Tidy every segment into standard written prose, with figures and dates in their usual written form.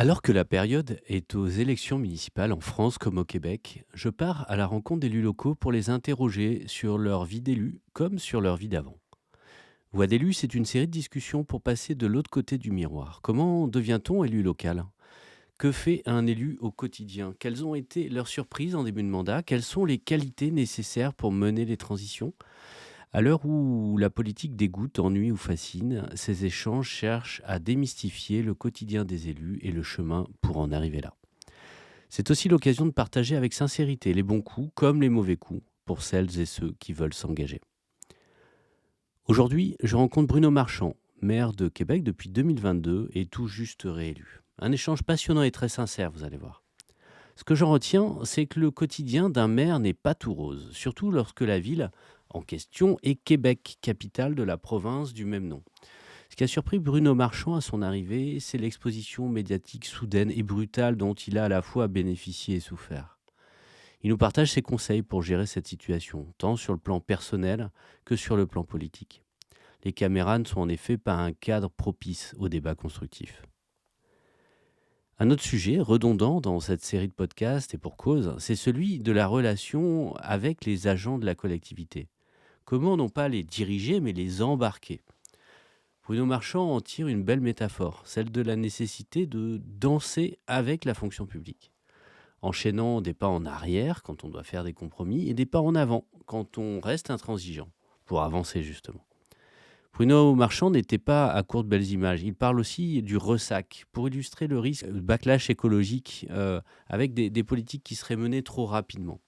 Alors que la période est aux élections municipales en France comme au Québec, je pars à la rencontre d'élus locaux pour les interroger sur leur vie d'élu comme sur leur vie d'avant. Voix d'élu, c'est une série de discussions pour passer de l'autre côté du miroir. Comment devient-on élu local? Que fait un élu au quotidien? Quelles ont été leurs surprises en début de mandat? Quelles sont les qualités nécessaires pour mener les transitions? À l'heure où la politique dégoûte, ennuie ou fascine, ces échanges cherchent à démystifier le quotidien des élus et le chemin pour en arriver là. C'est aussi l'occasion de partager avec sincérité les bons coups comme les mauvais coups pour celles et ceux qui veulent s'engager. Aujourd'hui, je rencontre Bruno Marchand, maire de Québec depuis 2022 et tout juste réélu. Un échange passionnant et très sincère, vous allez voir. Ce que j'en retiens, c'est que le quotidien d'un maire n'est pas tout rose, surtout lorsque la ville en question est Québec, capitale de la province du même nom. Ce qui a surpris Bruno Marchand à son arrivée, c'est l'exposition médiatique soudaine et brutale dont il a à la fois bénéficié et souffert. Il nous partage ses conseils pour gérer cette situation, tant sur le plan personnel que sur le plan politique. Les caméras ne sont en effet pas un cadre propice au débat constructif. Un autre sujet redondant dans cette série de podcasts, et pour cause, c'est celui de la relation avec les agents de la collectivité. Comment non pas les diriger, mais les embarquer? Bruno Marchand en tire une belle métaphore, celle de la nécessité de danser avec la fonction publique, enchaînant des pas en arrière quand on doit faire des compromis et des pas en avant quand on reste intransigeant, pour avancer justement. Bruno Marchand n'était pas à court de belles images. Il parle aussi du ressac pour illustrer le risque de backlash écologique avec des politiques qui seraient menées trop rapidement.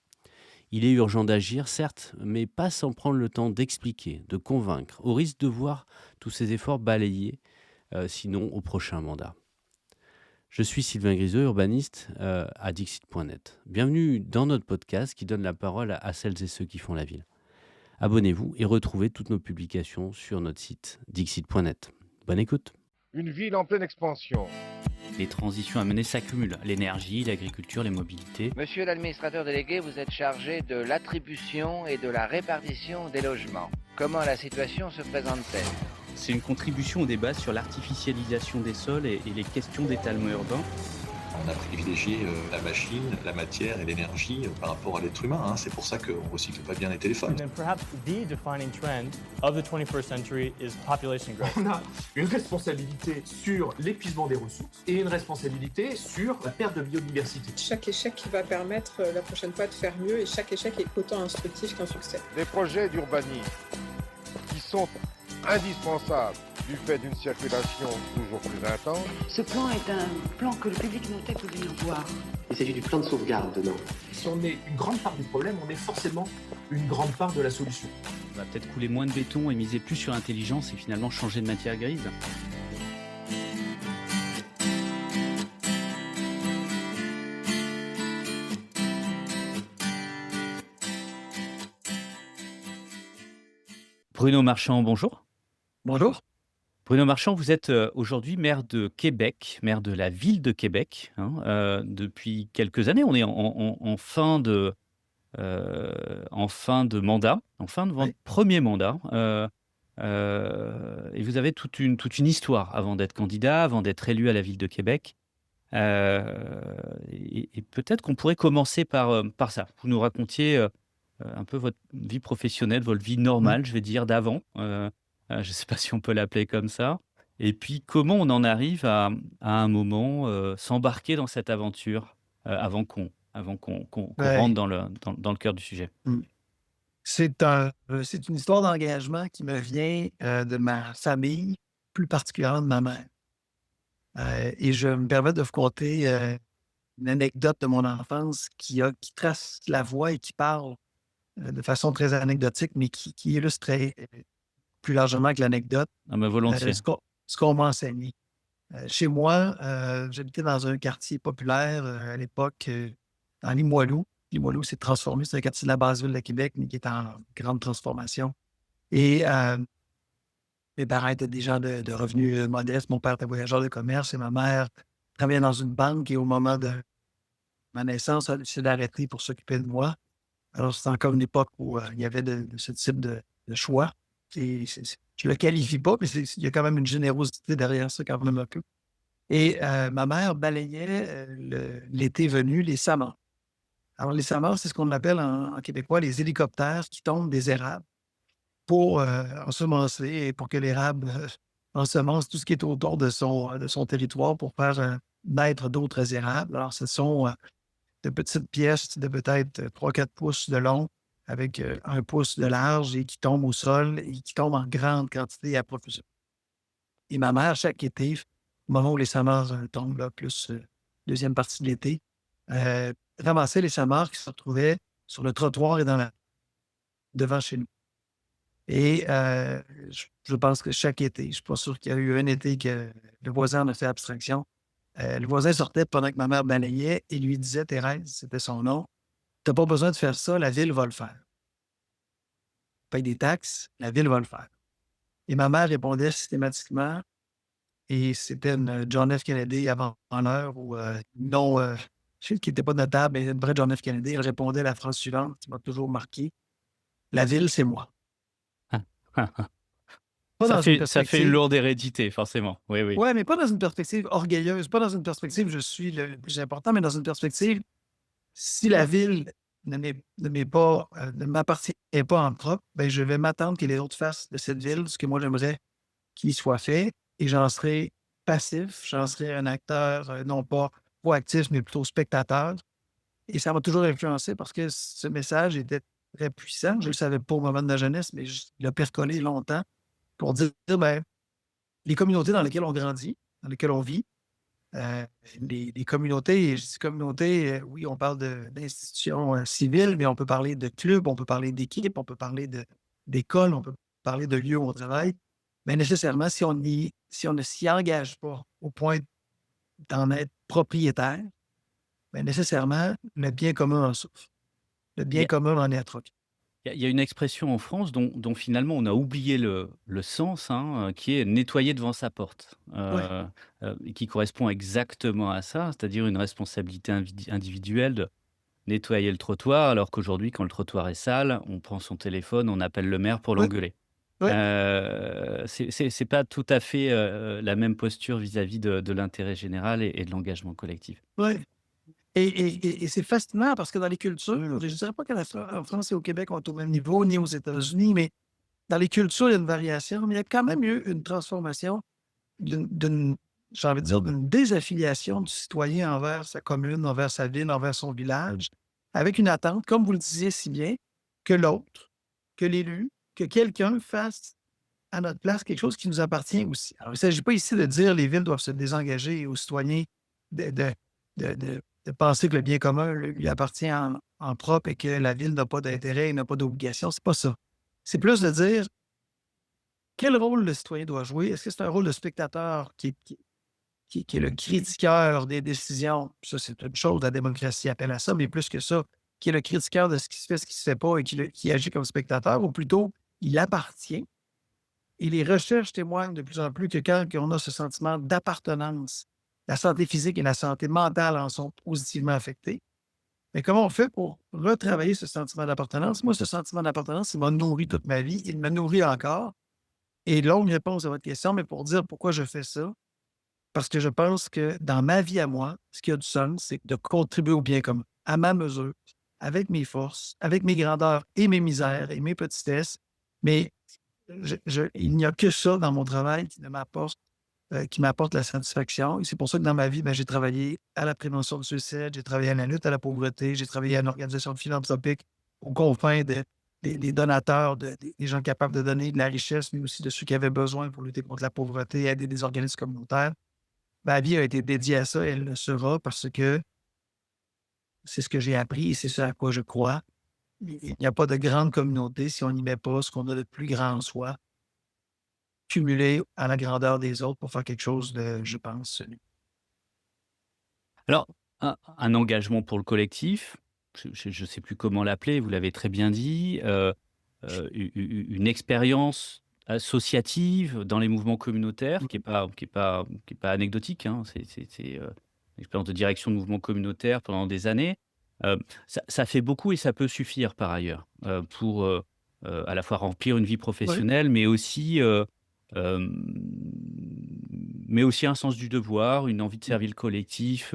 Il est urgent d'agir, certes, mais pas sans prendre le temps d'expliquer, de convaincre, au risque de voir tous ces efforts balayés, sinon au prochain mandat. Je suis Sylvain Griseux, urbaniste à Dixit.net. Bienvenue dans notre podcast qui donne la parole à celles et ceux qui font la ville. Abonnez-vous et retrouvez toutes nos publications sur notre site Dixit.net. Bonne écoute. Une ville en pleine expansion. Les transitions à mener s'accumulent. L'énergie, l'agriculture, les mobilités. Monsieur l'administrateur délégué, vous êtes chargé de l'attribution et de la répartition des logements. Comment la situation se présente-t-elle? C'est une contribution au débat sur l'artificialisation des sols et les questions d'étalement urbain. On a privilégié la machine, la matière et l'énergie par rapport à l'être humain. C'est pour ça qu'on ne recycle pas bien les téléphones. And then perhaps the defining trend of the 21st century is population growth. On a une responsabilité sur l'épuisement des ressources et une responsabilité sur la perte de biodiversité. Chaque échec qui va permettre la prochaine fois de faire mieux et chaque échec est autant instructif qu'un succès. Des projets d'urbanisme qui sont indispensables du fait d'une circulation toujours plus intense. Ce plan est un plan que le public montait pour venir voir. Il s'agit du plan de sauvegarde de Nantes. Si on est une grande part du problème, on est forcément une grande part de la solution. On va peut-être couler moins de béton et miser plus sur l'intelligence et finalement changer de matière grise. Bruno Marchand, bonjour. Bonjour. Bruno Marchand, vous êtes aujourd'hui maire de Québec, maire de la ville de Québec, depuis quelques années. On est en fin de mandat, en fin de votre Oui. premier mandat. Et vous avez toute une histoire avant d'être candidat, avant d'être élu à la ville de Québec. Et peut-être qu'on pourrait commencer par ça. Vous nous racontiez un peu votre vie professionnelle, votre vie normale, je vais dire, d'avant. Je ne sais pas si on peut l'appeler comme ça. Et puis, comment on en arrive à un moment s'embarquer dans cette aventure avant qu'on Ouais. rentre dans le cœur du sujet. Mm. C'est une histoire d'engagement qui me vient de ma famille, plus particulièrement de ma mère. Et je me permets de vous conter une anecdote de mon enfance qui trace la voie et qui parle de façon très anecdotique, mais qui illustre plus largement que l'anecdote Ah ben volontiers. ce qu'on m'a enseigné. Chez moi, j'habitais dans un quartier populaire à l'époque, dans Limoilou. Limoilou s'est transformé, c'est un quartier de la basse ville de Québec, mais qui est en grande transformation. Et mes parents étaient des gens de revenus modestes. Mon père était voyageur de commerce et ma mère travaillait dans une banque et au moment de ma naissance, elle a décidé d'arrêter pour s'occuper de moi. Alors, c'était encore une époque où il y avait de ce type de choix. Et je ne le qualifie pas, mais il y a quand même une générosité derrière ça quand même un peu. Et ma mère balayait, l'été venu, les samas. Alors les samas, c'est ce qu'on appelle en québécois les hélicoptères qui tombent des érables pour, ensemencer et pour que l'érable, ensemence tout ce qui est autour de son territoire pour faire, naître d'autres érables. Alors ce sont, de petites pièces de peut-être 3-4 pouces de long avec, 1 pouce de large et qui tombent au sol et qui tombent en grande quantité à profusion. Et ma mère, chaque été, au moment où les samas, tombent là, plus, 2e partie de l'été, ramassait les samas qui se retrouvaient sur le trottoir et devant chez nous. Et je pense que chaque été, je ne suis pas sûr qu'il y a eu un été que le voisin en a fait abstraction. Le voisin sortait pendant que ma mère balayait et lui disait: «Thérèse», c'était son nom: «Tu pas besoin de faire ça, la ville va le faire. Paye des taxes, la ville va le faire». Et ma mère répondait systématiquement, et c'était une John F. Kennedy avant l'heure ou non, qui n'était pas notable, mais une vraie John F. Kennedy. Elle répondait la phrase suivante qui m'a toujours marqué: «La ville, c'est moi». Pas dans une Ça fait une perspective. lourde hérédité, forcément. Oui, oui. Ouais, mais pas dans une perspective orgueilleuse, pas dans une perspective «je suis le plus important», mais dans une perspective, si la ville ne m'appartient pas en propre, ben, je vais m'attendre que les autres fassent de cette ville ce que moi j'aimerais qu'il soit fait, et j'en serai passif, j'en serai un acteur, non pas proactif, mais plutôt spectateur. Et ça m'a toujours influencé parce que ce message était très puissant. Je ne le savais pas au moment de ma jeunesse, mais il a percolé longtemps pour dire, ben, les communautés dans lesquelles on grandit, dans lesquelles on vit, les communautés, et je dis communautés, oui, on parle d'institutions civiles, mais on peut parler de clubs, on peut parler d'équipes, on peut parler d'écoles, on peut parler de lieux où on travaille. Mais nécessairement, si on ne s'y engage pas au point d'en être propriétaire, ben nécessairement, le bien commun en souffre. Le Il y bien a commun en est attroupé. il y a une expression en France dont finalement on a oublié le sens, hein, qui est nettoyer devant sa porte, Ouais, et qui correspond exactement à ça, c'est-à-dire une responsabilité individuelle de nettoyer le trottoir, alors qu'aujourd'hui, quand le trottoir est sale, on prend son téléphone, on appelle le maire pour ouais, l'engueuler. ouais, C'est pas tout à fait, la même posture vis-à-vis de l'intérêt général et de l'engagement collectif. ouais. Et c'est fascinant parce que dans les cultures, je ne dirais pas qu'en France et au Québec, on est au même niveau, ni aux États-Unis, mais dans les cultures, il y a une variation, mais il y a quand même eu une transformation j'ai envie de dire, d'une désaffiliation du citoyen envers sa commune, envers sa ville, envers son village, avec une attente, comme vous le disiez si bien, que l'autre, que l'élu, que quelqu'un fasse à notre place quelque chose qui nous appartient aussi. Alors, il ne s'agit pas ici de dire les villes doivent se désengager aux citoyens de, de, de penser que le bien commun lui appartient en propre et que la ville n'a pas d'intérêt et n'a pas d'obligation. C'est pas ça. C'est plus de dire quel rôle le citoyen doit jouer. Est-ce que c'est un rôle de spectateur qui est le critiqueur des décisions? Ça, c'est une chose, la démocratie appelle à ça, mais plus que ça, qui est le critiqueur de ce qui se fait, ce qui ne se fait pas et qui agit comme spectateur, ou plutôt, il appartient. Et les recherches témoignent de plus en plus que quand on a ce sentiment d'appartenance, la santé physique et la santé mentale en sont positivement affectées. Mais comment on fait pour retravailler ce sentiment d'appartenance? Moi, ce sentiment d'appartenance, il m'a nourri toute ma vie. Il me nourrit encore. Et longue réponse à votre question, mais pour dire pourquoi je fais ça, parce que je pense que dans ma vie à moi, ce qui a du sens, c'est de contribuer au bien commun, à ma mesure, avec mes forces, avec mes grandeurs et mes misères et mes petitesses. Mais il n'y a que ça dans mon travail qui m'apporte la satisfaction. Et c'est pour ça que dans ma vie, ben, j'ai travaillé à la prévention du suicide, j'ai travaillé à la lutte à la pauvreté, j'ai travaillé à une organisation philanthropique aux confins des donateurs, des gens capables de donner de la richesse, mais aussi de ceux qui avaient besoin pour lutter contre la pauvreté, aider des organismes communautaires. Ma vie a été dédiée à ça et elle le sera parce que c'est ce que j'ai appris et c'est ce à quoi je crois. Il n'y a pas de grande communauté si on n'y met pas ce qu'on a de plus grand en soi, cumulé à la grandeur des autres pour faire quelque chose de, je pense, Alors, un engagement pour le collectif, je ne sais plus comment l'appeler, vous l'avez très bien dit, une expérience associative dans les mouvements communautaires qui est pas anecdotique, hein, c'est une expérience de direction de mouvement communautaire pendant des années. Ça fait beaucoup et ça peut suffire par ailleurs, pour, à la fois remplir une vie ouais, professionnelle, mais aussi, hem, mais aussi un sens du devoir, une envie de servir le collectif,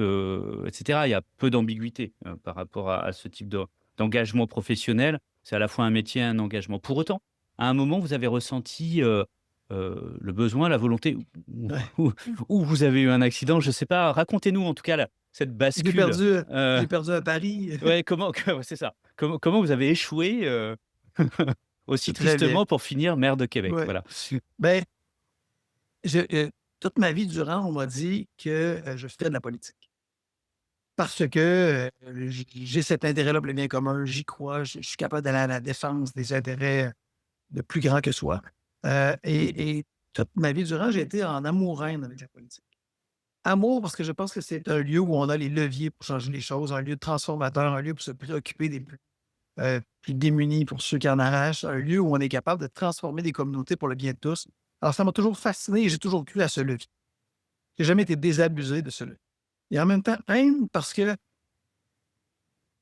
etc. Il y a peu d'ambiguïté, par rapport à ce type d'engagement professionnel. C'est à la fois un métier et un engagement. Pour autant, à un moment, vous avez ressenti, le besoin, la volonté Ouais. ou ou vous avez eu un accident, je ne sais pas. Racontez-nous en tout cas cette J'ai bascule, perdu, heu, j'ai perdu à Paris. ouais, ouais, c'est ça. Comment vous avez échoué, aussi C'est très bien. tristement pour finir maire de Québec? Ouais. Voilà. Ben, je, toute ma vie durant, on m'a dit que je fais de la politique. Parce que j'ai cet intérêt-là pour le bien commun, j'y crois, je suis capable d'aller à la défense des intérêts de plus grands que soi. Et toute ma vie durant, j'ai été en amour-haine avec la politique. Amour, parce que je pense que c'est un lieu où on a les leviers pour changer les choses, un lieu transformateur, un lieu pour se préoccuper des plus démunis, pour ceux qui en arrachent, un lieu où on est capable de transformer des communautés pour le bien de tous. Alors, ça m'a toujours fasciné et j'ai toujours cru à ce levier. J'ai jamais été désabusé de ce levier. Et en même temps, haine, parce que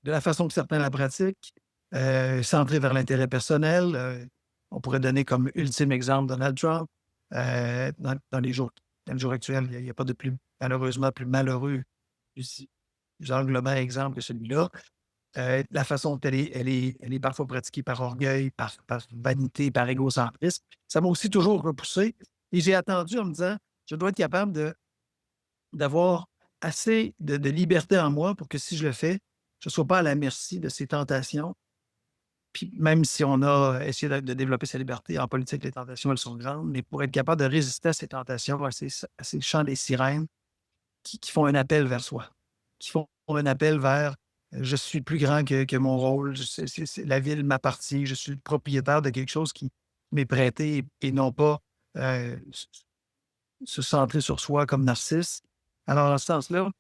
de la façon que certains la pratiquent, centrée vers l'intérêt personnel, on pourrait donner comme ultime exemple Donald Trump. Dans les jours actuels, il n'y a pas de plus, malheureusement, plus malheureux, plus englobant exemple que celui-là. La façon dont elle est parfois pratiquée par orgueil, par vanité, par égocentrisme, ça m'a aussi toujours repoussé. Et j'ai attendu en me disant, je dois être capable d'avoir assez de liberté en moi pour que si je le fais, je ne sois pas à la merci de ces tentations. Puis même si on a essayé de développer sa liberté, en politique, les tentations, elles sont grandes, mais pour être capable de résister à ces tentations, à ces chants des sirènes qui font un appel vers soi, qui font un appel vers je suis plus grand que mon rôle, la ville m'appartient, je suis le propriétaire de quelque chose qui m'est prêté et non pas se centrer sur soi comme narcisse. Alors, dans ce sens-là,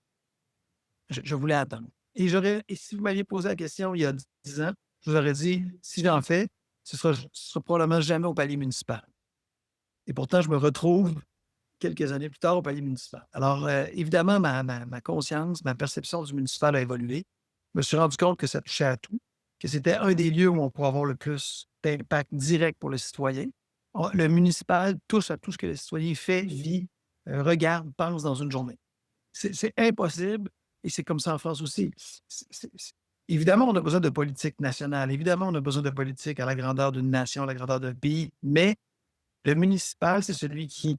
je voulais attendre. Et si vous m'aviez posé la question il y a 10 ans, je vous aurais dit, si j'en fais, ce sera probablement jamais au palier municipal. Et pourtant, je me retrouve quelques années plus tard au palier municipal. Alors, évidemment, ma conscience, ma perception du municipal a évolué. Je me suis rendu compte que ça touchait à tout, que c'était un des lieux où on pourrait avoir le plus d'impact direct pour le citoyen. Le municipal touche à tout ce que le citoyen fait, vit, regarde, pense dans une journée. C'est impossible, et c'est comme ça en France aussi. Évidemment, on a besoin de politique nationale. Évidemment, on a besoin de politique à la grandeur d'une nation, à la grandeur d'un pays. Mais le municipal, c'est celui qui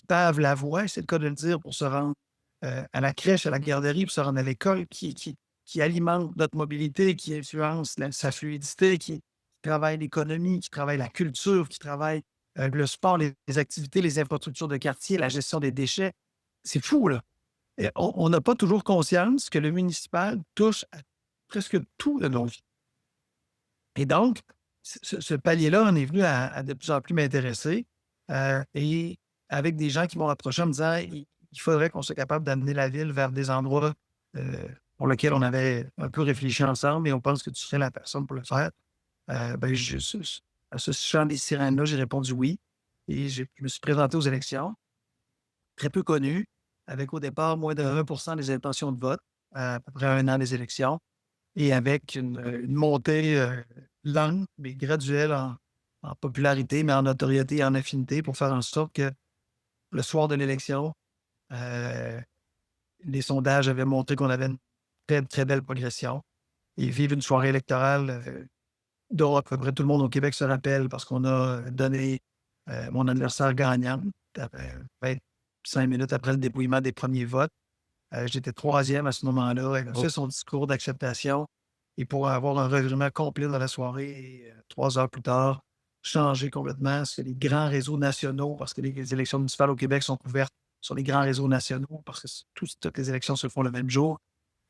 pave la voie, c'est le cas de le dire, pour se rendre à la crèche, à la garderie, pour se rendre à l'école, qui alimente notre mobilité, qui influence sa fluidité, qui travaille l'économie, qui travaille la culture, qui travaille le sport, les activités, les infrastructures de quartier, la gestion des déchets. C'est fou, là. Et on n'a pas toujours conscience que le municipal touche à presque tout de nos vies. Et donc, ce palier-là, on est venu à de plus en plus m'intéresser. Et avec des gens qui m'ont approché en me disant il faudrait qu'on soit capable d'amener la ville vers des endroits pour lesquels on avait un peu réfléchi ensemble et on pense que tu serais la personne pour le faire. À ce chant des sirènes-là, j'ai répondu oui. Et je me suis présenté aux élections, très peu connu, avec au départ moins de 1% des intentions de vote, à peu près 1 an des élections, et avec une montée lente, mais graduelle en popularité, mais en notoriété et en affinité pour faire en sorte que le soir de l'élection, les sondages avaient montré qu'on avait une très, très belle progression. Et vivre une soirée électorale dont à peu près tout le monde au Québec se rappelle parce qu'on a donné mon adversaire gagnant 25 minutes après le dépouillement des premiers votes. J'étais 3e à ce moment-là. Elle a fait son discours d'acceptation. Et pour avoir un revirement complet dans la soirée, et 3 heures plus tard, changer complètement ce que les grands réseaux nationaux, parce que les élections municipales au Québec sont couvertes sur les grands réseaux nationaux, parce que toutes les élections se font le même jour.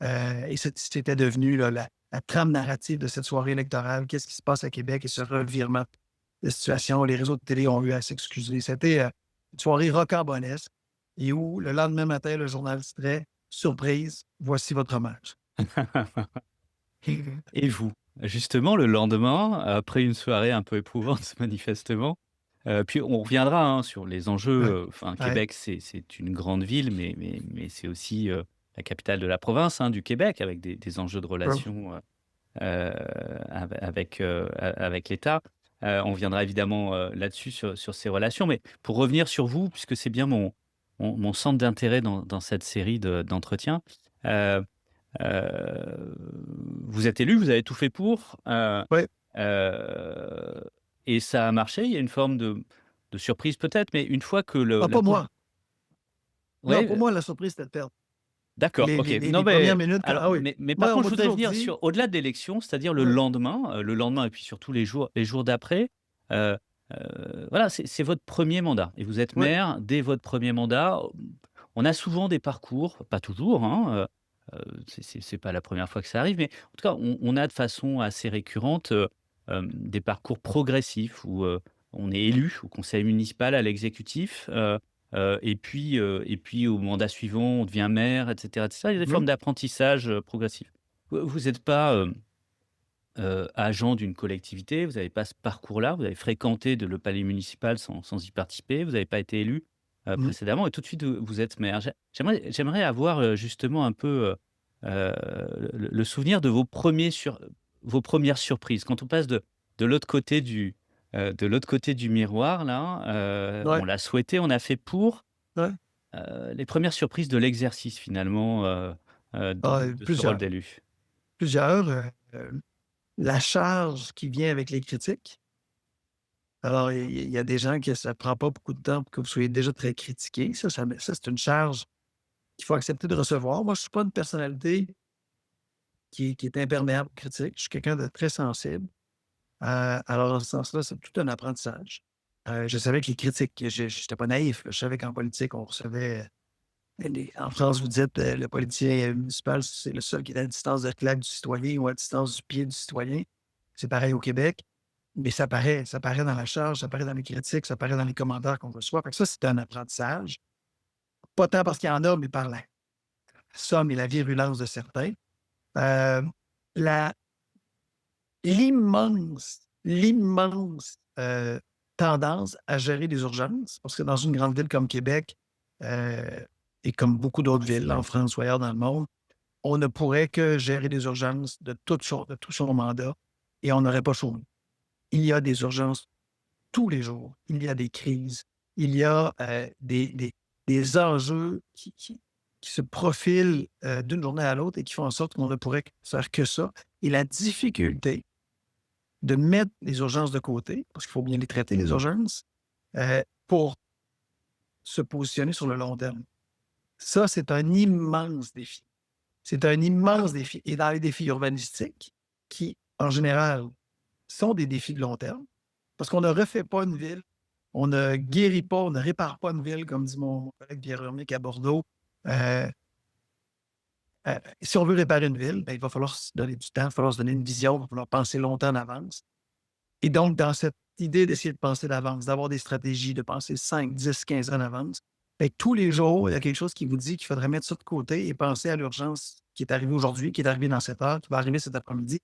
Et c'était devenu là, la trame narrative de cette soirée électorale. Qu'est-ce qui se passe à Québec et ce revirement de situation. Les réseaux de télé ont eu à s'excuser. C'était une soirée rocambolesque et où le lendemain matin, le journal titrait « Surprise, voici votre hommage ». Et vous, justement, le lendemain, après une soirée un peu éprouvante, manifestement, puis on reviendra hein, sur les enjeux. Québec, c'est une grande ville, mais c'est aussi la capitale de la province, hein, du Québec, avec des enjeux de relations avec l'État. On viendra évidemment là-dessus, sur ces relations. Mais pour revenir sur vous, puisque c'est bien mon mon centre d'intérêt dans cette série d'entretiens. Heu vous êtes élu, vous avez tout fait pour, Ouais. heu et ça a marché. Il y a une forme de surprise peut-être, mais une fois que le Ah, la pas pou moi. Non, pour ouais, moi, la surprise, c'était de perdre. d'accord, OK. Non, Les premières mais minutes, alors, ah oui. mais par Moi, on contre, m'a je voudrais toujours venir dit sur au-delà de l'élection, c'est-à-dire ouais, le lendemain et puis surtout les jours d'après, heu voilà, c'est votre premier mandat et vous êtes ouais, maire dès votre premier mandat. On a souvent des parcours, pas toujours, hein, c'est pas la première fois que ça arrive, mais en tout cas, on a de façon assez récurrente, des parcours progressifs où, on est élu au conseil municipal, à l'exécutif, et puis au mandat suivant, on devient maire et cetera et cetera. Il y a des mmh, formes d'apprentissage, progressif. Vous n'êtes pas, agent d'une collectivité, vous n'avez pas ce parcours-là, vous avez fréquenté le palais municipal sans y participer, vous n'avez pas été élu, mmh. précédemment et tout de suite, vous êtes maire. J'aimerais avoir, justement un peu, le souvenir de vos premières surprises. Quand on passe de l'autre côté de l'autre côté du miroir là, Ouais, on l'a souhaité, on a fait pour, ouais. les premières surprises de l'exercice finalement, Ah, de ce rôle plusieurs. d'élu. Plusieurs, la charge qui vient avec les critiques. Alors, il y a des gens que ça prend pas beaucoup de temps pour que vous soyez déjà très critiqués. Ça, c'est une charge qu'il faut accepter de recevoir. Moi, je suis pas une personnalité qui est imperméable aux critiques. Je suis quelqu'un de très sensible. Alors dans ce sens-là, c'est tout un apprentissage. Je savais que les critiques, j'étais pas naïf, là. Je savais qu'en politique, on recevait, en France, vous dites, le politicien municipal, c'est le seul qui est à distance de claque du citoyen ou à distance du pied du citoyen. C'est pareil au Québec, mais ça paraît dans la charge, ça paraît dans les critiques, ça paraît dans les commentaires qu'on reçoit. Fait que ça, c'est un apprentissage. Pas tant parce qu'il y en a, mais par la somme et la virulence de certains. Heu, la l'immense, tendance à gérer les urgences, parce que dans une grande ville comme Québec, heu et comme beaucoup d'autres villes en France ou ailleurs dans le monde, on ne pourrait que gérer les urgences de tout son mandat et on n'aurait pas chômé. Il y a des urgences tous les jours. Il y a des crises. Il y a, des enjeux qui se profilent, d'une journée à l'autre et qui font en sorte qu'on ne pourrait faire que ça et la difficulté de mettre les urgences de côté, parce qu'il faut bien les traiter, les urgences, pour se positionner sur le long terme. Ça, c'est un immense défi. C'est un immense défi et dans les défis urbanistiques qui, en général, sont des défis de long terme, parce qu'on ne refait pas une ville, on ne guérit pas, on ne répare pas une ville, comme dit mon collègue Pierre Urmic à Bordeaux. Heu si on veut réparer une ville, ben, il va falloir se donner du temps, il va falloir se donner une vision, il va falloir penser longtemps en avance. Et donc, dans cette idée d'essayer de penser d'avance, d'avoir des stratégies, de penser 5, 10, 15 ans en avance, ben, tous les jours, il y a quelque chose qui vous dit qu'il faudrait mettre ça de côté et penser à l'urgence qui est arrivée aujourd'hui, qui est arrivée dans cette heure, qui va arriver cet après-midi.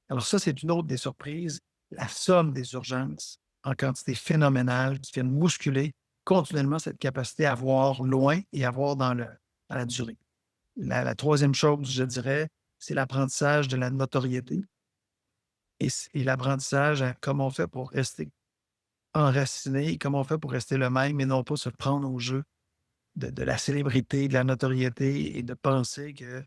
Alors ça, c'est une autre des surprises, la somme des urgences en quantité phénoménale qui viennent bousculer continuellement cette capacité à voir loin et à voir dans la durée. La troisième chose, je dirais, c'est l'apprentissage de la notoriété et l'apprentissage à comment on fait pour rester enraciné, comment on fait pour rester le même et non pas se prendre au jeu de la célébrité, de la notoriété et de penser que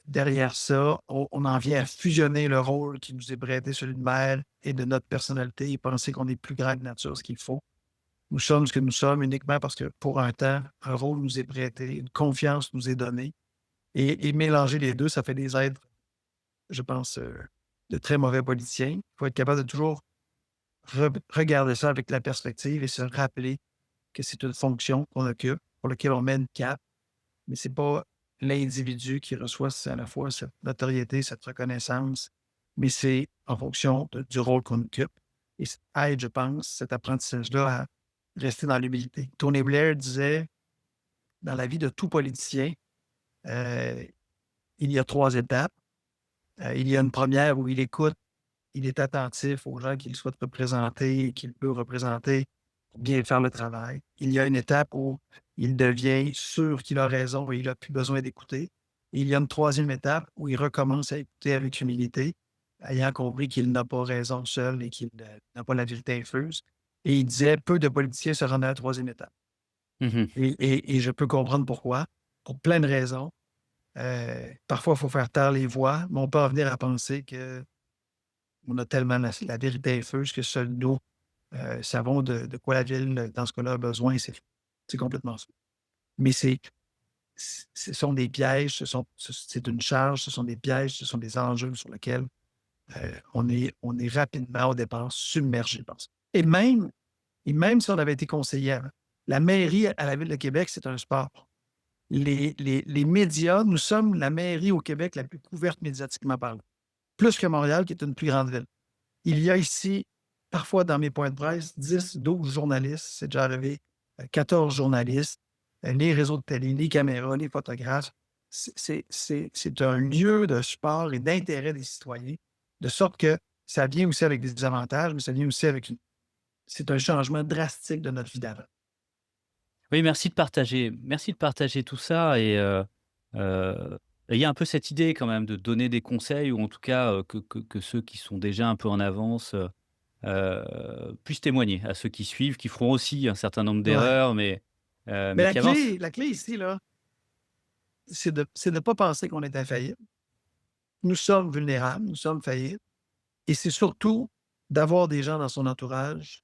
derrière ça, on en vient à fusionner le rôle qui nous est prêté, celui de maire et de notre personnalité et penser qu'on est plus grand que nature, ce qu'il faut. Nous sommes ce que nous sommes uniquement parce que pour un temps, un rôle nous est prêté, une confiance nous est donnée et mélanger les deux, ça fait des êtres, je pense, de très mauvais politiciens. Il faut être capable de toujours regarder ça avec la perspective et se rappeler que c'est une fonction qu'on occupe, pour laquelle on met une cape, mais c'est pas l'individu qui reçoit à la fois cette notoriété, cette reconnaissance, mais c'est en fonction du rôle qu'on occupe. Et ça aide, je pense, cet apprentissage-là à rester dans l'humilité. Tony Blair disait, dans la vie de tout politicien, euh, il y a 3 étapes. Il y a une première où il écoute, il est attentif aux gens qu'il souhaite représenter et qu'il peut représenter pour bien faire le travail. Il y a une étape où il devient sûr qu'il a raison et il n'a plus besoin d'écouter. Et il y a une troisième étape où il recommence à écouter avec humilité, ayant compris qu'il n'a pas raison seul et qu'il n'a pas la vérité infuse. Et il disait, peu de politiciens se rendent à la troisième étape. Mmh. Et je peux comprendre pourquoi, pour plein de raisons. Parfois, il faut faire taire les voix, mais on peut en venir à penser qu'on a tellement la vérité infuse que seuls nous savons de quoi la ville, dans ce cas-là, a besoin. C'est complètement ça. Mais ce sont des pièges, c'est une charge, ce sont des pièges, ce sont des enjeux sur lesquels on est rapidement, au départ, submergé par ça. Et même si on avait été conseillé avant, la mairie à la Ville de Québec, c'est un sport. Les médias, nous sommes la mairie au Québec la plus couverte médiatiquement parlant. Plus que Montréal, qui est une plus grande ville. Il y a ici, parfois dans mes points de presse, 10, 12 journalistes, c'est déjà arrivé, 14 journalistes, les réseaux de télé, les caméras, les photographes. C'est un lieu de sport et d'intérêt des citoyens, de sorte que ça vient aussi avec des avantages, mais ça vient aussi avec c'est un changement drastique de notre vie d'avant. Oui, merci de partager tout ça heu, il y a un peu cette idée quand même de donner des conseils ou en tout cas, que ceux qui sont déjà un peu en avance, puissent témoigner à ceux qui suivent, qui feront aussi un certain nombre Ouais. d'erreurs, Mais mais qui avancent. la clé ici, là, c'est de pas penser qu'on est infaillible. Nous sommes vulnérables, nous sommes faillibles. Et c'est surtout d'avoir des gens dans son entourage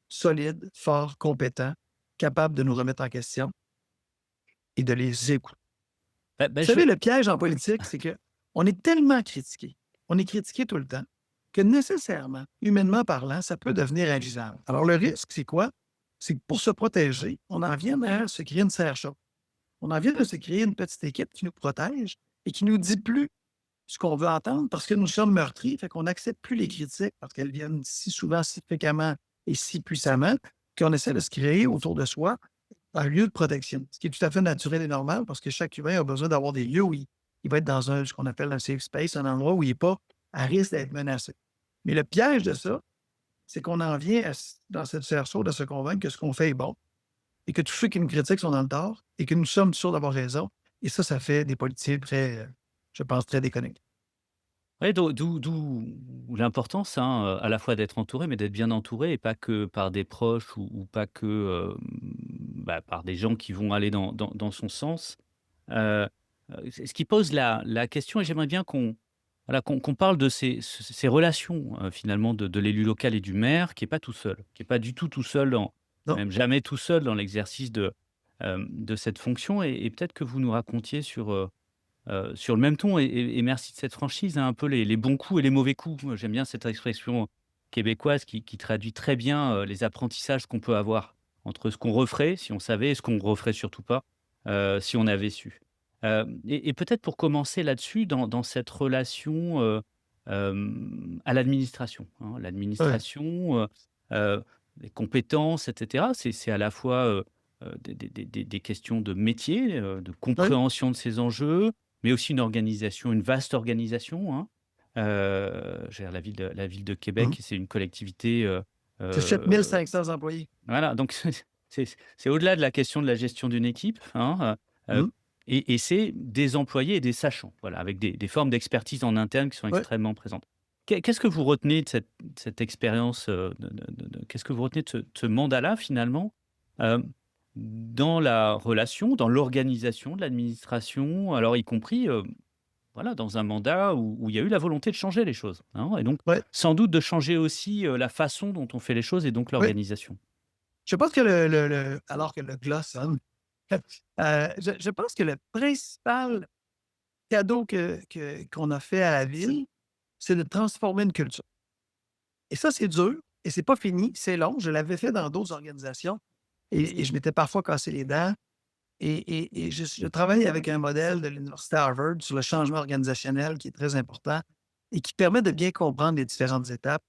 solides, forts, compétents, capables de nous remettre en question et de les écouter. Vous Je savez, vais le piège en politique, c'est que on est tellement critiqué, on est critiqué tout le temps, que nécessairement, humainement parlant, ça peut devenir invisible. Alors, le risque, c'est quoi? C'est que pour se protéger, on en vient à se créer une serre chaude. On en vient de se créer une petite équipe qui nous protège et qui nous dit plus ce qu'on veut entendre parce que nous sommes meurtris, fait qu'on n'accepte plus les critiques parce qu'elles viennent si souvent, si fréquemment et si puissamment qu'on essaie de se créer autour de soi un lieu de protection, ce qui est tout à fait naturel et normal parce que chaque humain a besoin d'avoir des lieux où il va être dans ce qu'on appelle un safe space, un endroit où il n'est pas à risque d'être menacé. Mais le piège de ça, c'est qu'on en vient dans cette serre chaude de se convaincre que ce qu'on fait est bon et que tous ceux qui nous critiquent sont dans le tort et que nous sommes sûrs d'avoir raison. Et ça fait des politiciens très, je pense, très déconnectés. Ouais, d'où l'importance, hein, à la fois d'être entouré, mais d'être bien entouré et pas que par des proches ou pas que, par des gens qui vont aller dans son sens. Heu c'est ce qui pose la question et j'aimerais bien qu'on parle de ces relations, finalement de l'élu local et du maire qui est pas tout seul, qui est pas du tout seul dans Non. même jamais tout seul dans l'exercice de cette fonction et peut-être que vous nous racontiez sur le même ton et merci de cette franchise, hein, un peu les bons coups et les mauvais coups. Moi, j'aime bien cette expression québécoise qui traduit très bien, les apprentissages qu'on peut avoir entre ce qu'on referait si on savait et ce qu'on referait surtout pas, si on avait su. Et peut-être pour commencer là-dessus, dans cette relation, à l'administration, hein. Ouais. L'administration, les compétences et cetera, c'est à la fois, des questions de métier, de Oui. compréhension de ces enjeux, mais aussi une organisation, une vaste organisation, hein. Je veux dire la ville de Mmh. Québec, c'est une collectivité, C'est 7 500 employés. voilà, donc c'est au-delà de la question de la gestion d'une équipe, hein, Mmh. et c'est des employés et des sachants, voilà, avec des formes d'expertise en interne qui sont Ouais. extrêmement présentes. Qu'est-ce que vous retenez de cette expérience, qu'est-ce que vous retenez de ce mandat-là finalement, dans la relation, dans l'organisation de l'administration, alors y compris, voilà, dans un mandat où il y a eu la volonté de changer les choses, hein et donc Ouais. sans doute de changer aussi, la façon dont on fait les choses et donc Oui. l'organisation? Je pense que alors que le glas sonne, je pense que le principal cadeau qu'on a fait à la ville, c'est de transformer une culture. Et ça, c'est dur et c'est pas fini, c'est long. Je l'avais fait dans d'autres organisations et je m'étais parfois cassé les dents et je travaille avec un modèle de l'université Harvard sur le changement organisationnel qui est très important et qui permet de bien comprendre les différentes étapes.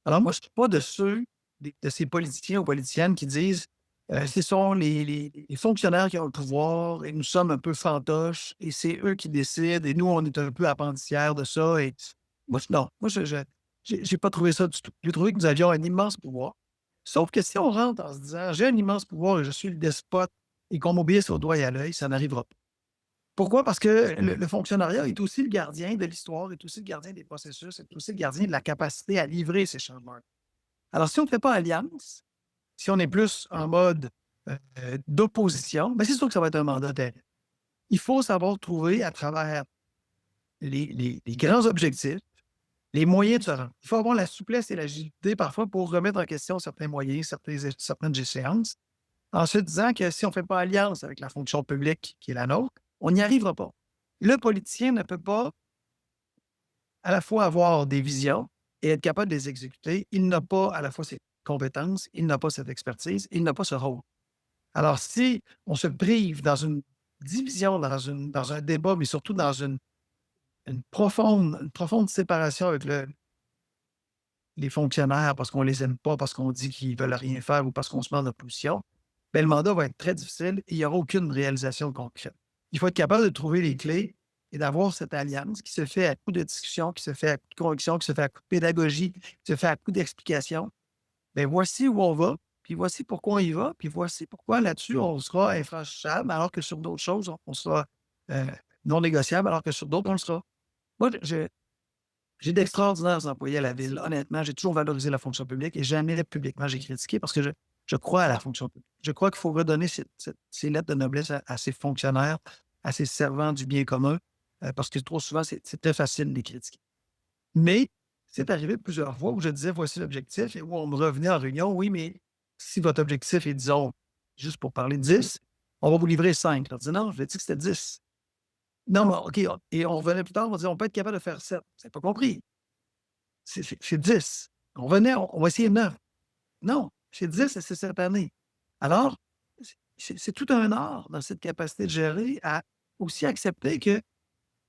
Alors moi, je ne suis pas de ceux de ces politiciens ou politiciennes qui disent, ce sont les fonctionnaires qui ont le pouvoir et nous sommes un peu fantoches et c'est eux qui décident et nous, on est un peu appendicières de ça et moi, non, moi, j'ai pas trouvé ça du tout. J'ai trouvé que nous avions un immense pouvoir. Sauf que si on rentre en se disant: «J'ai un immense pouvoir et je suis le despote et qu'on m'obéisse au doigt et à l'œil», ça n'arrivera pas. Pourquoi? Parce que le fonctionnariat est aussi le gardien de l'histoire, est aussi le gardien des processus, est aussi le gardien de la capacité à livrer ces changements. Alors, si on ne fait pas alliance, si on est plus en mode d'opposition, ben, c'est sûr que ça va être un mandat terrible. Il faut savoir trouver à travers les grands objectifs, les moyens de se rendre. Il faut avoir la souplesse et l'agilité parfois pour remettre en question certains moyens, certaines échéances, en se disant que si on ne fait pas alliance avec la fonction publique qui est la nôtre, on n'y arrivera pas. Le politicien ne peut pas à la fois avoir des visions et être capable de les exécuter. Il n'a pas à la fois ses compétences, il n'a pas cette expertise, il n'a pas ce rôle. Alors, si on se prive dans une division, dans un débat, mais surtout dans une profonde séparation avec les fonctionnaires parce qu'on les aime pas, parce qu'on dit qu'ils veulent rien faire ou parce qu'on se met en opposition, ben, le mandat va être très difficile et il n'y aura aucune réalisation concrète. Il faut être capable de trouver les clés et d'avoir cette alliance qui se fait à coup de discussion, qui se fait à coup de conviction, qui se fait à coup de pédagogie, qui se fait à coup d'explication. Ben, voici où on va, puis voici pourquoi on y va, puis voici pourquoi là-dessus, on sera infranchissable, alors que sur d'autres choses, on sera non négociable, alors que sur d'autres, on le sera. Moi, j'ai d'extraordinaires employés à la ville. Honnêtement, j'ai toujours valorisé la fonction publique et jamais publiquement j'ai critiqué parce que je crois à la fonction publique. Je crois qu'il faut redonner ces lettres de noblesse à ces fonctionnaires, à ces servants du bien commun, parce que trop souvent, c'est très facile de les critiquer. Mais c'est arrivé plusieurs fois où je disais voici l'objectif et où on me revenait en réunion. Oui, mais si votre objectif est, disons, juste pour parler de 10, on va vous livrer 5. Je dis non, je l'ai dit que c'était 10. Non, mais OK. Et on revenait plus tard, on va dire on peut être capable de faire 7. Vous n'avez pas compris. C'est 10. On revenait, on va essayer 9. Non, c'est 10 et c'est cette année. Alors, c'est tout un art dans cette capacité de gérer à aussi accepter que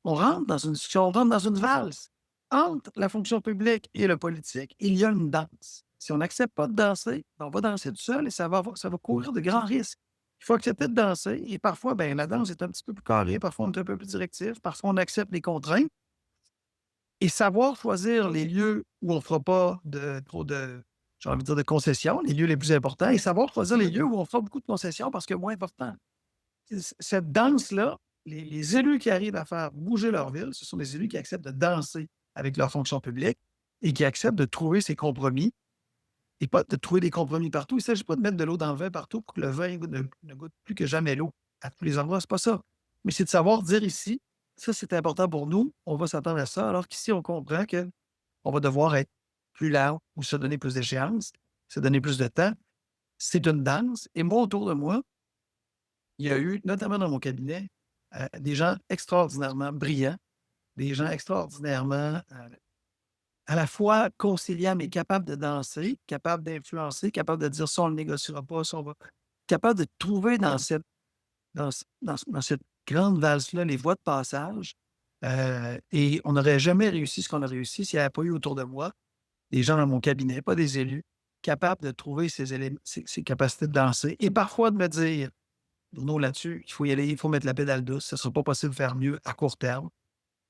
on rentre dans une discussion, on rentre dans une valse. Entre la fonction publique et le politique, il y a une danse. Si on n'accepte pas de danser, on va danser tout seul et ça va courir de grands risques. Il faut accepter de danser et parfois, ben, la danse est un petit peu plus carrée, parfois on est un peu plus directif, parfois on accepte les contraintes et savoir choisir les lieux où on ne fera pas trop de, j'ai envie de dire, de concessions, les lieux les plus importants et savoir choisir les lieux où on fera beaucoup de concessions parce que moins important. Cette danse-là, les élus qui arrivent à faire bouger leur ville, ce sont des élus qui acceptent de danser avec leur fonction publique et qui acceptent de trouver ces compromis et pas de trouver des compromis partout. Il ne s'agit pas de mettre de l'eau dans le vin partout pour que le vin ne goûte plus que jamais l'eau à tous les endroits. C'est pas ça. Mais c'est de savoir dire ici, ça c'est important pour nous, on va s'attendre à ça, alors qu'ici on comprend qu'on va devoir être plus lent ou se donner plus d'échéances, se donner plus de temps. C'est une danse. Et moi, autour de moi, il y a eu, notamment dans mon cabinet, des gens extraordinairement brillants, des gens extraordinairement à la fois conciliants, mais capables de danser, capables d'influencer, capables de dire ça, on ne le négociera pas, ça, on va. Capables de trouver dans cette grande valse-là les voies de passage. Et on n'aurait jamais réussi ce qu'on a réussi s'il n'y avait pas eu autour de moi des gens dans mon cabinet, pas des élus, capables de trouver ces capacités de danser et parfois de me dire Bruno, là-dessus, il faut y aller, il faut mettre la pédale douce. Ce ne sera pas possible de faire mieux à court terme.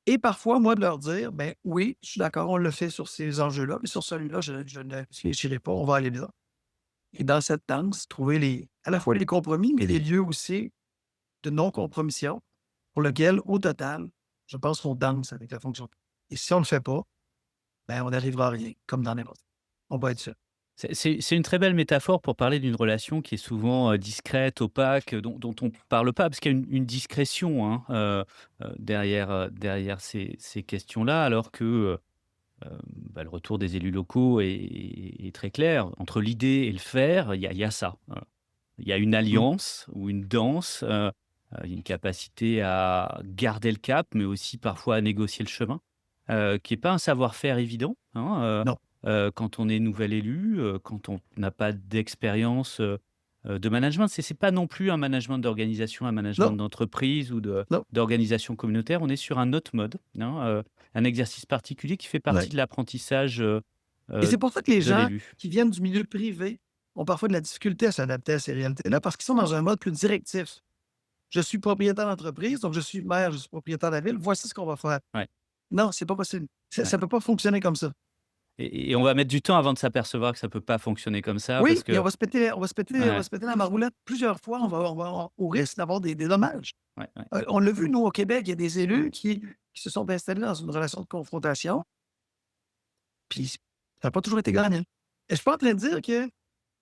Et parfois, moi, de leur dire, ben oui, je suis d'accord, on le fait sur ces enjeux-là, mais sur celui-là, je ne réfléchirai pas, on va aller là. Et dans cette danse, trouver à la fois les compromis, mais les lieux aussi de non-compromission pour lesquels, au total, je pense qu'on danse avec la fonction. Et si on ne le fait pas, ben on n'arrivera à rien, comme dans n'importe quoi. On va être seul. C'est une très belle métaphore pour parler d'une relation qui est souvent, discrète, opaque, dont on ne parle pas, parce qu'il y a une discrétion, hein, derrière ces questions-là, alors que, le retour des élus locaux est très clair. Entre l'idée et le faire, il y a ça. Il y a une alliance ou une danse, une capacité à garder le cap, mais aussi parfois à négocier le chemin, qui n'est pas un savoir-faire évident, hein, Non. Quand on est nouvel élu, quand on n'a pas d'expérience, de management. C'est pas non plus un management d'organisation, un management Non. d'entreprise ou Non. d'organisation communautaire. On est sur un autre mode, hein, un exercice particulier qui fait partie Ouais. de l'apprentissage, Et c'est pour ça que les de gens l'élu. qui viennent du milieu privé ont parfois de la difficulté à s'adapter à ces réalités-là parce qu'ils sont dans un mode plus directif. Je suis propriétaire d'entreprise, donc je suis maire, je suis propriétaire de la ville, voici ce qu'on va faire. Ouais. Non, c'est pas possible. Ça Ouais. ne peut pas fonctionner comme ça. Et on va mettre du temps avant de s'apercevoir que ça peut pas fonctionner comme ça Oui, parce et que on va se péter la maroulette plusieurs fois, on va au risque d'avoir des dommages. ouais. On l'a vu, nous, au Québec, il y a des élus qui se sont installés dans une relation de confrontation, puis ça n'a pas toujours été gagnant. Et je suis pas en train de dire que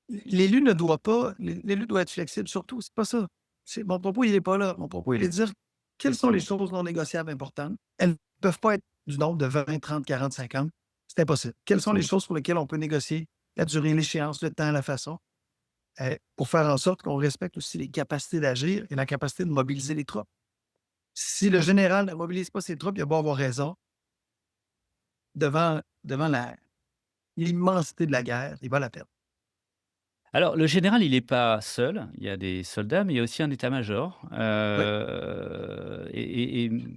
l'élu doit être flexible surtout, c'est pas ça. Mon propos, il n'est pas là. Mon propos, il est de dire quelles sont les choses non négociables importantes. Elles ne peuvent pas être du nombre de 20, 30, 40, 50. C'est impossible. Quelles sont les choses pour lesquelles on peut négocier la durée, l'échéance, le temps, la façon, pour faire en sorte qu'on respecte aussi les capacités d'agir et la capacité de mobiliser les troupes. Si le général ne mobilise pas ses troupes, il a beau avoir raison, devant l'immensité de la guerre, il va la perdre. Alors, le général, il n'est pas seul. Il y a des soldats, mais il y a aussi un état-major. Oui,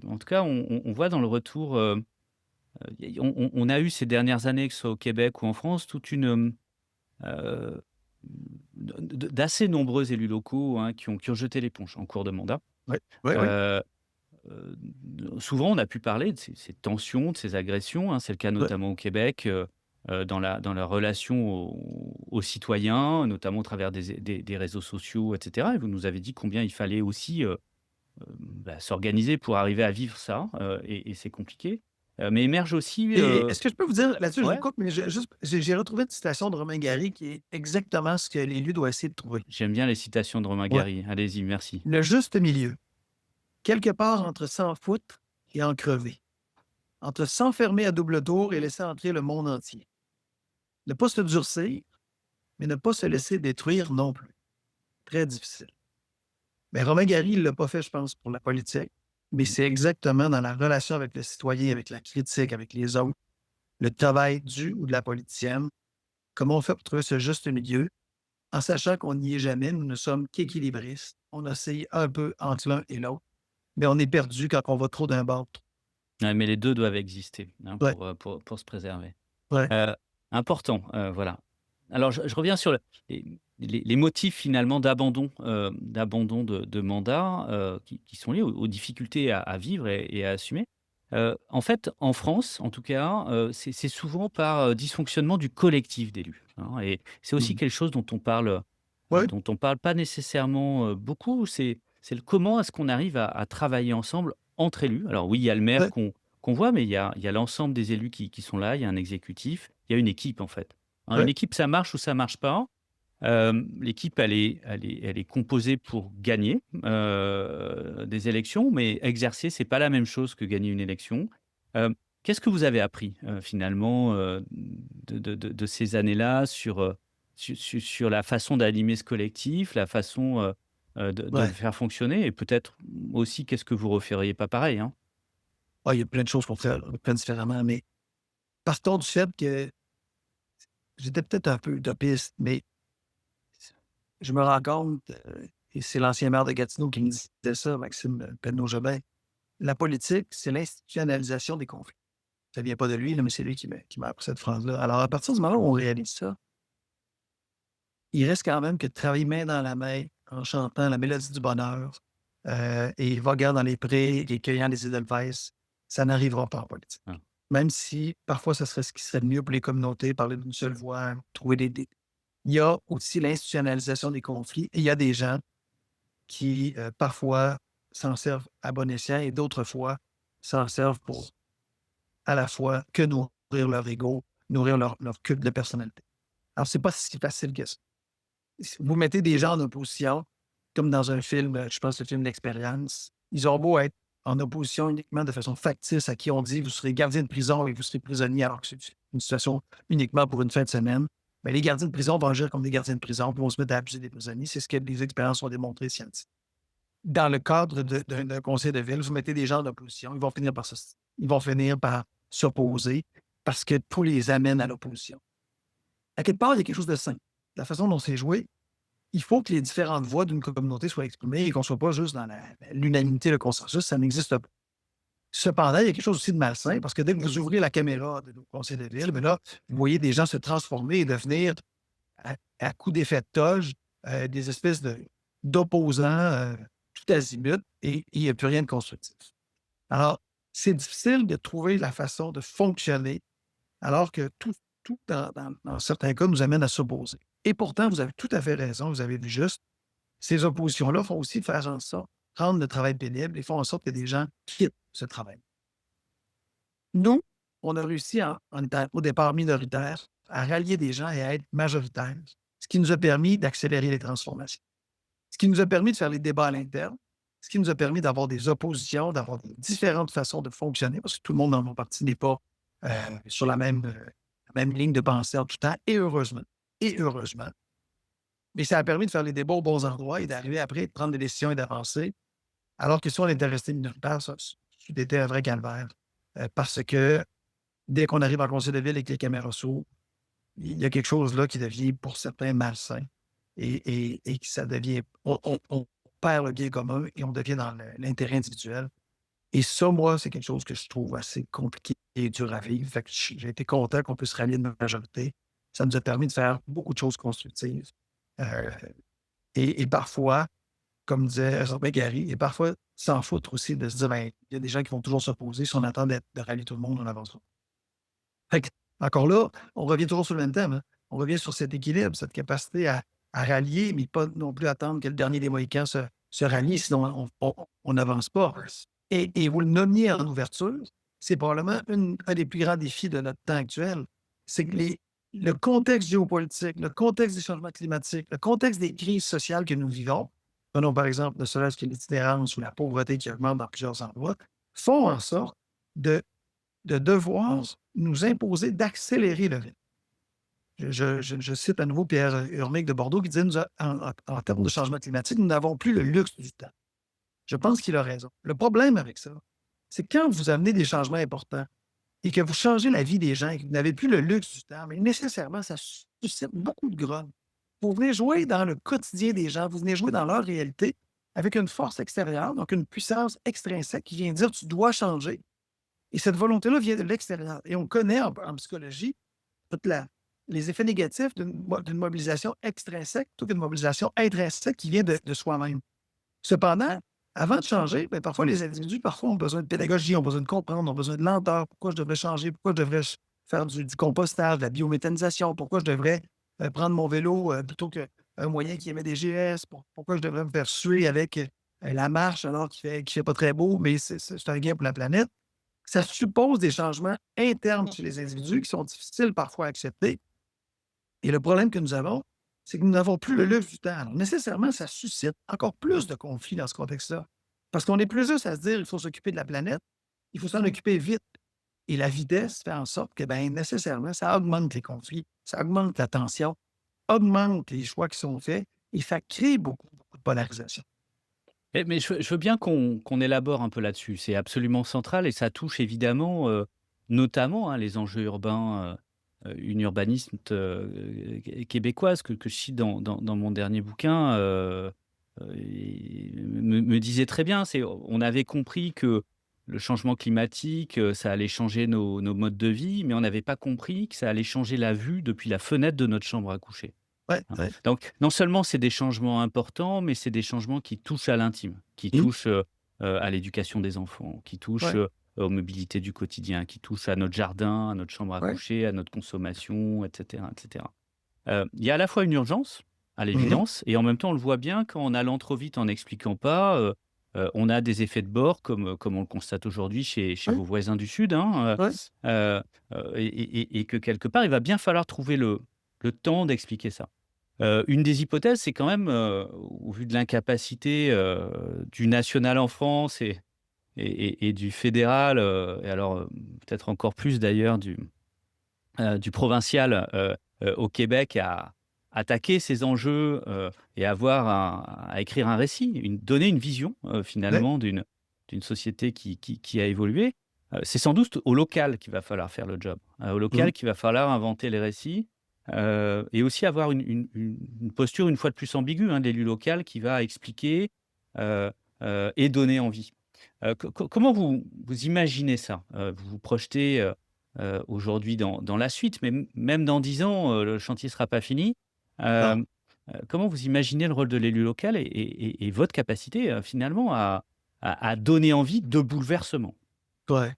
En tout cas, on voit dans le retour, on a eu ces dernières années, que ce soit au Québec ou en France, toute une, heu, d'assez nombreux élus locaux, hein, qui ont jeté l'éponge en cours de mandat. oui, oui, oui. Heu Heu, Souvent, on a pu parler de ces tensions, de ces agressions, hein. C'est le cas Oui. notamment au Québec, dans la relation aux citoyens, notamment au travers des réseaux sociaux et cetera, et vous nous avez dit combien il fallait aussi, s'organiser pour arriver à vivre ça, et c'est compliqué. Mais émerge aussi, Et est-ce que je peux vous dire là-dessus, je vous ouais, coupe, mais j'ai retrouvé une citation de Romain Gary qui est exactement ce que l'élu doit essayer de trouver. j'aime bien les citations de Romain Ouais. Gary. Allez-y, merci. Le juste milieu, quelque part entre s'en foutre et en crever, entre s'enfermer à double tour et laisser entrer le monde entier. Ne pas se durcir, mais ne pas se laisser détruire non plus. Très difficile. Mais Romain Gary, il ne l'a pas fait, je pense, pour la politique, mais Mmh. c'est exactement dans la relation avec le citoyen, avec la critique, avec les autres, le travail du ou de la politicienne. Comment on fait pour trouver ce juste milieu, en sachant qu'on n'y est jamais, nous ne sommes qu'équilibristes. On oscille un peu entre l'un et l'autre, mais on est perdu quand on va trop d'un bord. Ouais, mais les 2 doivent exister, hein, Ouais, pour se préserver. ouais. Heu, Important, voilà. Alors je reviens sur les motifs finalement d'abandon de mandat, qui sont liés aux difficultés à vivre et à assumer. En fait, en France, en tout cas, c'est souvent par, dysfonctionnement du collectif d'élus, hein, et c'est aussi Mmh. quelque chose Ouais, dont on parle pas nécessairement, beaucoup. C'est le comment est-ce qu'on arrive à travailler ensemble entre élus? Alors oui, il y a le maire ouais, qu'on voit, mais il y a l'ensemble des élus qui sont là, il y a un exécutif, il y a une équipe, en fait. Hein, une ouais, équipe, ça marche ou ça marche pas. L'équipe, elle est composée pour gagner, des élections, mais exercer, c'est pas la même chose que gagner une élection. Qu'est-ce que vous avez appris, finalement, de ces années-là sur la façon d'animer ce collectif, la façon, de le ouais. faire fonctionner, et peut-être aussi qu'est-ce que vous referiez pas pareil, hein? Ah, il y a plein de choses qu'on fait différemment, mais partons du fait que j'étais peut-être un peu utopiste, mais je me rends compte, et c'est l'ancien maire de Gatineau qui me disait ça, Maxime Penneau-Jobin, la politique, c'est l'institutionnalisation des conflits. Ça vient pas de lui, là, mais c'est lui qui m'a appris cette phrase-là. Alors, à partir du moment où on réalise ça, il reste quand même que de travailler main dans la main en chantant la mélodie du bonheur, et voguant dans les prés et cueillant les Edelweiss, ça n'arrivera pas en politique. Ah. Même si parfois ça serait ce qui serait le mieux pour les communautés, parler d'une seule voix, trouver des il y a aussi l'institutionnalisation des conflits et il y a des gens qui, parfois s'en servent à bon escient et d'autres fois s'en servent pour à la fois que nourrir leur ego, nourrir leur culte de personnalité. Alors c'est pas si facile que ça. Si vous mettez des gens en opposition, comme dans un film, je pense le film L'Expérience, ils ont beau être en opposition uniquement de façon factice à qui on dit: «Vous serez gardien de prison et vous serez prisonnier», alors que c'est une situation uniquement pour une fin de semaine. Mais les gardiens de prison vont agir comme des gardiens de prison, puis vont se mettre à abuser des prisonniers. C'est ce que les expériences ont démontré scientifiquement. Dans le cadre d'un conseil de ville, vous mettez des gens en opposition, ils vont finir par s'opposer parce que tout les amène à l'opposition. À quelque part, il y a quelque chose de sain. La façon dont c'est joué, il faut que les différentes voix d'une communauté soient exprimées et qu'on ne soit pas juste dans l'unanimité, le consensus, ça n'existe pas. Cependant, il y a quelque chose aussi de malsain parce que dès que vous ouvrez la caméra de nos conseils de ville, ben là, vous voyez des gens se transformer et devenir, à coup d'effet de toge, des espèces d'opposants, tout azimut et il n'y a plus rien de constructif. Alors, c'est difficile de trouver la façon de fonctionner alors que tout dans certains cas, nous amène à s'opposer. Et pourtant, vous avez tout à fait raison, vous avez vu juste, ces oppositions-là font aussi faire en sorte rendre le travail pénible et font en sorte que des gens quittent ce travail. Nous, on a réussi en étant au départ minoritaire à rallier des gens et à être majoritaires ce qui nous a permis d'accélérer les transformations, ce qui nous a permis de faire les débats à l'interne, ce qui nous a permis d'avoir des oppositions, d'avoir différentes façons de fonctionner, parce que tout le monde dans mon parti n'est pas sur la même ligne de pensée en tout temps, et heureusement. Et heureusement. Mais ça a permis de faire les débats aux bons endroits et d'arriver après, de prendre des décisions et d'avancer. Alors que si on était resté minoritaire, ça c'était un vrai calvaire. Parce que dès qu'on arrive en conseil de ville et que les caméras s'ouvrent, il y a quelque chose là qui devient, pour certains, malsain. Et que ça devient. On perd le bien commun et on devient dans l'intérêt individuel. Et ça, moi, c'est quelque chose que je trouve assez compliqué et dur à vivre. Fait que j'ai été content qu'on puisse rallier une majorité. Ça nous a permis de faire beaucoup de choses constructives. Euh, et parfois, comme disait Robert Gary, et parfois s'en foutre aussi de se dire, ben, il y a des gens qui vont toujours s'opposer. Si on attend de rallier tout le monde, on avance pas. Fait que, encore là, on revient toujours sur le même thème. Hein. On revient sur cet équilibre, cette capacité à rallier, mais pas non plus attendre que le dernier des Mohicans se rallie, sinon on n'avance pas. Et vous le nommiez en ouverture, c'est probablement un des plus grands défis de notre temps actuel. C'est que le contexte géopolitique, le contexte des changements climatiques, le contexte des crises sociales que nous vivons, prenons par exemple ne serait-ce que l'itinérance ou la pauvreté qui augmente dans plusieurs endroits, font en sorte de devoir nous imposer d'accélérer le rythme. Je cite à nouveau Pierre Urmic de Bordeaux qui disait en termes de changement climatique, nous n'avons plus le luxe du temps. Je pense qu'il a raison. Le problème avec ça, c'est que quand vous amenez des changements importants et que vous changez la vie des gens et que vous n'avez plus le luxe du temps, mais nécessairement, ça suscite beaucoup de grogne. Vous venez jouer dans le quotidien des gens, vous venez jouer dans leur réalité avec une force extérieure, donc une puissance extrinsèque qui vient dire tu dois changer. Et cette volonté-là vient de l'extérieur. Et on connaît en psychologie les effets négatifs d'une mobilisation extrinsèque plutôt qu'une mobilisation intrinsèque qui vient de soi-même. Cependant, avant de changer, bien, parfois les individus ont besoin de pédagogie, ont besoin de comprendre, ont besoin de lenteur. Pourquoi je devrais changer? Pourquoi je devrais faire du compostage, de la biométhanisation? Pourquoi je devrais prendre mon vélo plutôt qu'un moyen qui émet des GS? Pourquoi je devrais me faire suer avec la marche alors qu'il ne fait pas très beau, mais c'est un gain pour la planète? Ça suppose des changements internes chez les individus qui sont difficiles parfois à accepter. Et le problème que nous avons, c'est que nous n'avons plus le luxe du temps. Alors, nécessairement, ça suscite encore plus de conflits dans ce contexte-là. Parce qu'on est plus juste à se dire qu'il faut s'occuper de la planète, il faut s'en occuper vite. Et la vitesse fait en sorte que, bien, nécessairement, ça augmente les conflits, ça augmente la tension, augmente les choix qui sont faits et ça crée beaucoup de polarisation. Mais je veux bien qu'on élabore un peu là-dessus. C'est absolument central et ça touche évidemment, notamment les enjeux urbains, une urbanisme québécoise que je cite dans mon dernier bouquin, me disait très bien. On avait compris que le changement climatique, ça allait changer nos modes de vie, mais on n'avait pas compris que ça allait changer la vue depuis la fenêtre de notre chambre à coucher. Ouais, Hein. ouais. Donc, non seulement c'est des changements importants, mais c'est des changements qui touchent à l'intime, qui touchent à l'éducation des enfants, qui touchent Ouais. aux mobilités du quotidien, qui touchent à notre jardin, à notre chambre à Ouais. coucher, à notre consommation, etc. etc. Il y a à la fois une urgence, à Mhm. l'évidence, et en même temps, on le voit bien, quand on allant trop vite en n'expliquant pas, on a des effets de bord, comme on le constate aujourd'hui chez Ouais. vos voisins du Sud, hein, Ouais. et que quelque part, il va bien falloir trouver le temps d'expliquer ça. Une des hypothèses, c'est quand même, au vu de l'incapacité du national en France et du fédéral, et alors peut-être encore plus d'ailleurs du provincial au Québec à attaquer ces enjeux et à écrire un récit, donner une vision Ouais. finalement d'une société qui a évolué. C'est sans doute au local qu'il va falloir faire le job. Au local Mhm. qu'il va falloir inventer les récits et aussi avoir une posture une fois de plus ambiguë de l'élu local qui va expliquer et donner envie. Comment vous imaginez ça? Vous vous projetez aujourd'hui dans la suite, mais même dans 10 ans, le chantier ne sera pas fini. Non. Comment vous imaginez le rôle de l'élu local et votre capacité finalement à donner envie de bouleversement? Ouais.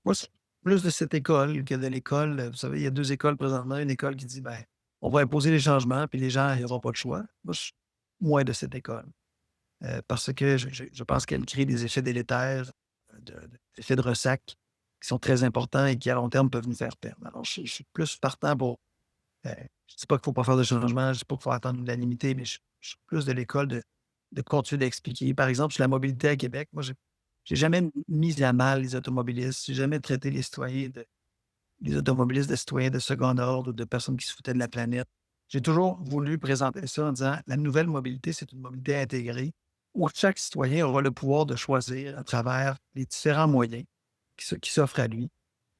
Moi, c'est plus de cette école que de l'école. Vous savez, il y a 2 écoles présentement. Une école qui dit, ben, on va imposer les changements, puis les gens, ils n'auront pas de choix. Moi, je suis moins de cette école. Parce que je pense qu'elle crée des effets délétères, des effets de ressac qui sont très importants et qui, à long terme, peuvent nous faire perdre. Alors, je suis plus partant pour Je dis pas qu'il faut pas faire de changement, je dis pas qu'il faut attendre l'unanimité, mais je suis plus de l'école de continuer d'expliquer. Par exemple, sur la mobilité à Québec, moi, j'ai jamais mis à mal les automobilistes. J'ai jamais traité les automobilistes de citoyens de second ordre ou de personnes qui se foutaient de la planète. J'ai toujours voulu présenter ça en disant la nouvelle mobilité, c'est une mobilité intégrée où chaque citoyen aura le pouvoir de choisir à travers les différents moyens qui s'offrent à lui,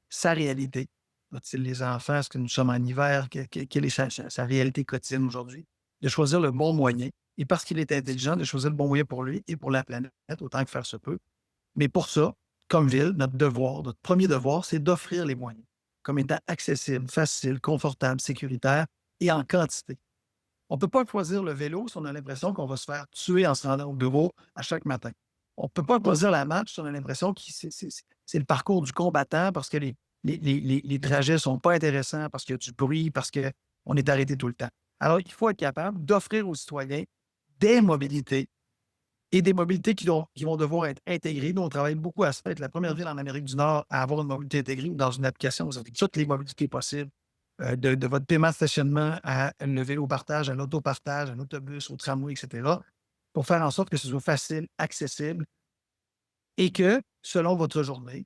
sa réalité. A-t-il les enfants? Est-ce que nous sommes en hiver? Quelle est sa réalité quotidienne aujourd'hui? De choisir le bon moyen. Et parce qu'il est intelligent, de choisir le bon moyen pour lui et pour la planète, autant que faire se peut. Mais pour ça, comme ville, notre premier devoir, c'est d'offrir les moyens comme étant accessibles, faciles, confortables, sécuritaires et en quantité. On ne peut pas choisir le vélo si on a l'impression qu'on va se faire tuer en se rendant au bureau à chaque matin. On ne peut pas choisir la marche si on a l'impression que c'est le parcours du combattant parce que les trajets ne sont pas intéressants, parce qu'il y a du bruit, parce qu'on est arrêté tout le temps. Alors, il faut être capable d'offrir aux citoyens des mobilités et des mobilités qui vont devoir être intégrées. Nous, on travaille beaucoup à ça. Être la première ville en Amérique du Nord à avoir une mobilité intégrée ou dans une application, vous avez toutes les mobilités possibles, de votre paiement de stationnement à le vélo-partage, à l'autopartage, à l'autobus, au tramway, etc., pour faire en sorte que ce soit facile, accessible et que, selon votre journée,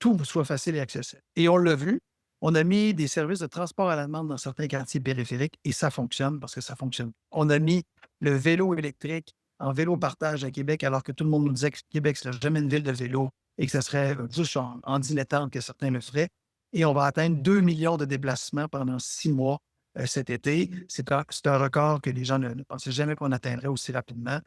tout soit facile et accessible. Et on l'a vu, on a mis des services de transport à la demande dans certains quartiers périphériques et ça fonctionne parce que ça fonctionne. On a mis le vélo électrique en vélo-partage à Québec, alors que tout le monde nous disait que Québec, ce serait jamais une ville de vélo et que ce serait juste en dilettante que certains le feraient. Et on va atteindre 2 millions de déplacements pendant 6 mois cet été. C'est un record que les gens ne pensaient jamais qu'on atteindrait aussi rapidement.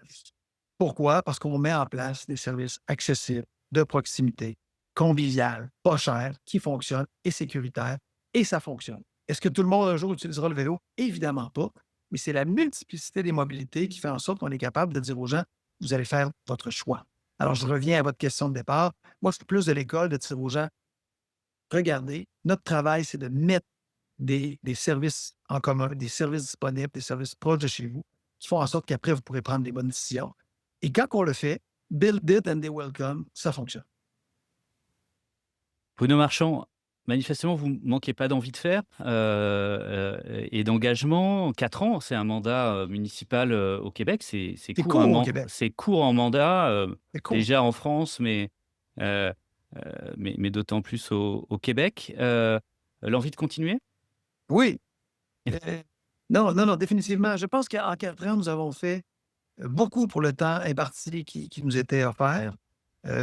Pourquoi? Parce qu'on met en place des services accessibles, de proximité, conviviales, pas chers, qui fonctionnent et sécuritaires. Et ça fonctionne. Est-ce que tout le monde un jour utilisera le vélo? Évidemment pas. Mais c'est la multiplicité des mobilités qui fait en sorte qu'on est capable de dire aux gens, vous allez faire votre choix. Alors, je reviens à votre question de départ. Moi, je suis plus de l'école de dire aux gens, regardez, notre travail, c'est de mettre des services en commun, des services disponibles, des services proches de chez vous, qui font en sorte qu'après, vous pourrez prendre des bonnes décisions. Et quand on le fait, build it and they will come, ça fonctionne. Bruno Marchand, manifestement, vous ne manquez pas d'envie de faire et d'engagement. 4 ans, c'est un mandat municipal au Québec. C'est court au Québec. C'est court en mandat, C'est court. déjà en France, mais d'autant plus au Québec. L'envie de continuer? Oui. Non, définitivement. Je pense qu'en 4 ans, nous avons fait beaucoup pour le temps imparti qui nous était offert.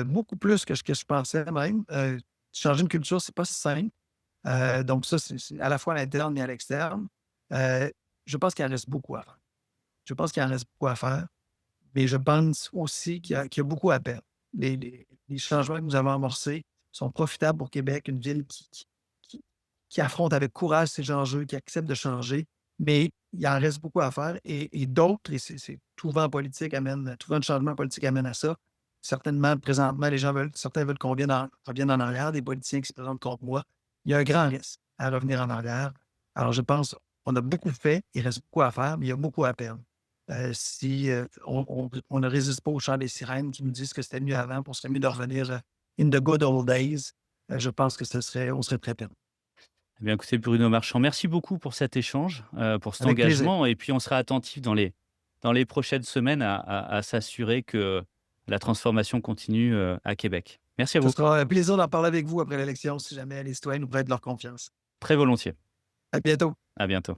Beaucoup plus que ce que je pensais même. Changer une culture, c'est pas si simple. Donc ça, c'est à la fois à l'interne et à l'externe. Je pense qu'il en reste beaucoup à faire. Mais je pense aussi qu'il y a beaucoup à perdre. Les changements que nous avons amorcés sont profitables pour Québec, une ville qui affronte avec courage ces enjeux, qui accepte de changer. Mais il en reste beaucoup à faire. Et d'autres, et c'est tout vent de changement politique amène à ça. Certainement, présentement, certains veulent qu'on revienne en arrière, des politiciens qui se présentent contre moi. Il y a un grand risque à revenir en arrière. Alors, je pense qu'on a beaucoup fait, il reste beaucoup à faire, mais il y a beaucoup à perdre. Si on ne résiste pas au chant des sirènes qui nous disent que c'était mieux avant, pour serait mieux de revenir in the good old days, je pense que on serait très perdu. Eh bien, écoutez, Bruno Marchand, merci beaucoup pour cet échange, pour cet Avec plaisir. engagement. Et puis, on sera attentif dans les prochaines semaines à s'assurer que la transformation continue à Québec. Merci à Ce vous. sera un plaisir d'en parler avec vous après l'élection, si jamais les citoyens nous prêtent leur confiance. Très volontiers. À bientôt. À bientôt.